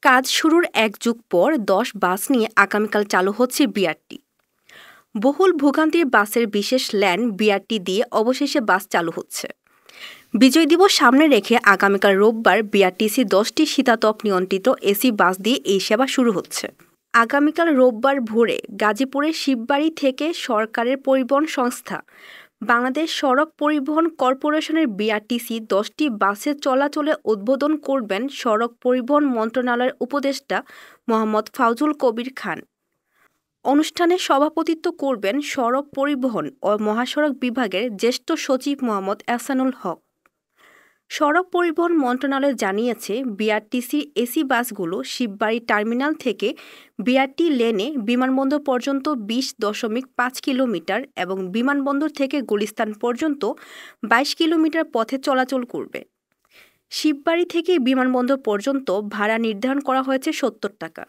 কাজ শুরুর এক যুগ পর ১০ বাস নিয়ে আগামীকাল চালু হচ্ছে বিআরটি। বহুল ভোগান্তির বাসের বিশেষ ল্যান বিআরটি দিয়ে অবশেষে বাস চালু হচ্ছে। বিজয় দিবস সামনে রেখে আগামীকাল রোববার বিআরটিসি ১০টি শীতাতপ নিয়ন্ত্রিত এসি বাস দিয়ে এই সেবা শুরু হচ্ছে। আগামীকাল রোববার ভোরে গাজীপুরের শিববাড়ি থেকে সরকারের পরিবহন সংস্থা বাংলাদেশ সড়ক পরিবহন কর্পোরেশনের বিআরটিসি ১০টি বাসের চলাচলে উদ্বোধন করবেন সড়ক পরিবহন মন্ত্রণালয়ের উপদেষ্টা মোহাম্মদ ফাউজুল কবির খান। অনুষ্ঠানে সভাপতিত্ব করবেন সড়ক পরিবহন ও মহাসড়ক বিভাগের জ্যেষ্ঠ সচিব মোহাম্মদ এহসানুল হক। সড়ক পরিবহন মন্ত্রণালয় জানিয়েছে, বিআরটিসির এসি বাসগুলো শিববাড়ি টার্মিনাল থেকে বিআরটি লেনে বিমানবন্দর পর্যন্ত ২০.৫ কিলোমিটার এবং বিমানবন্দর থেকে গুলিস্তান পর্যন্ত ২২ কিলোমিটার পথে চলাচল করবে। শিববাড়ি থেকে বিমানবন্দর পর্যন্ত ভাড়া নির্ধারণ করা হয়েছে ৭০ টাকা।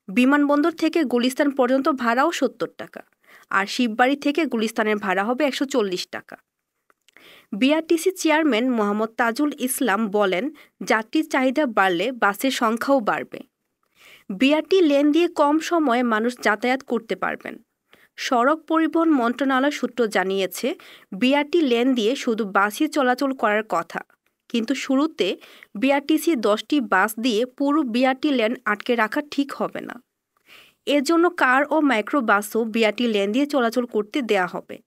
বিমানবন্দর থেকে গুলিস্তান পর্যন্ত ভাড়াও ৭০ টাকা, আর শিববাড়ি থেকে গুলিস্তানের ভাড়া হবে ১৪০ টাকা। বিআরটিসি চেয়ারম্যান মোহাম্মদ তাজুল ইসলাম বলেন, যাত্রীর চাহিদা বাড়লে বাসের সংখ্যাও বাড়বে। বিআরটি লেন দিয়ে কম সময়ে মানুষ যাতায়াত করতে পারবেন। সড়ক পরিবহন মন্ত্রণালয় সূত্র জানিয়েছে, বিআরটি লেন দিয়ে শুধু বাসই চলাচল করার কথা, কিন্তু শুরুতে বিআরটিসি ১০টি বাস দিয়ে পুরো বিআরটি লেন আটকে রাখা ঠিক হবে না। এর জন্য কার ও মাইক্রো বাসও বিআরটি লেন দিয়ে চলাচল করতে দেয়া হবে।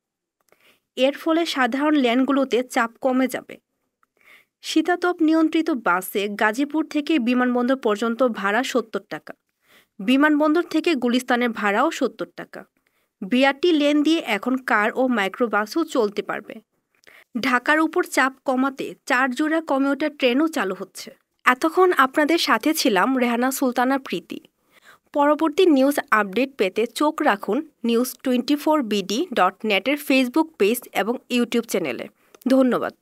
এর ফলে সাধারণ লেনগুলোতে চাপ কমে যাবে। শীতাতপ নিয়ন্ত্রিত বাসে গাজীপুর থেকে বিমানবন্দর পর্যন্ত ভাড়া ৭০ টাকা। বিমানবন্দর থেকে গুলিস্তানের ভাড়াও ৭০ টাকা। বিআরটি লেন দিয়ে এখন কার ও মাইক্রো বাসও চলতে পারবে। ঢাকার উপর চাপ কমাতে ৪ জোড়া কমিউটার ট্রেনও চালু হচ্ছে। এতক্ষণ আপনাদের সাথে ছিলাম রেহানা সুলতানা প্রীতি। পরবর্তী নিউজ আপডেট পেতে চোখ রাখুন news24bd.net এর ফেসবুক পেজ এবং ইউটিউব চ্যানেলে। ধন্যবাদ।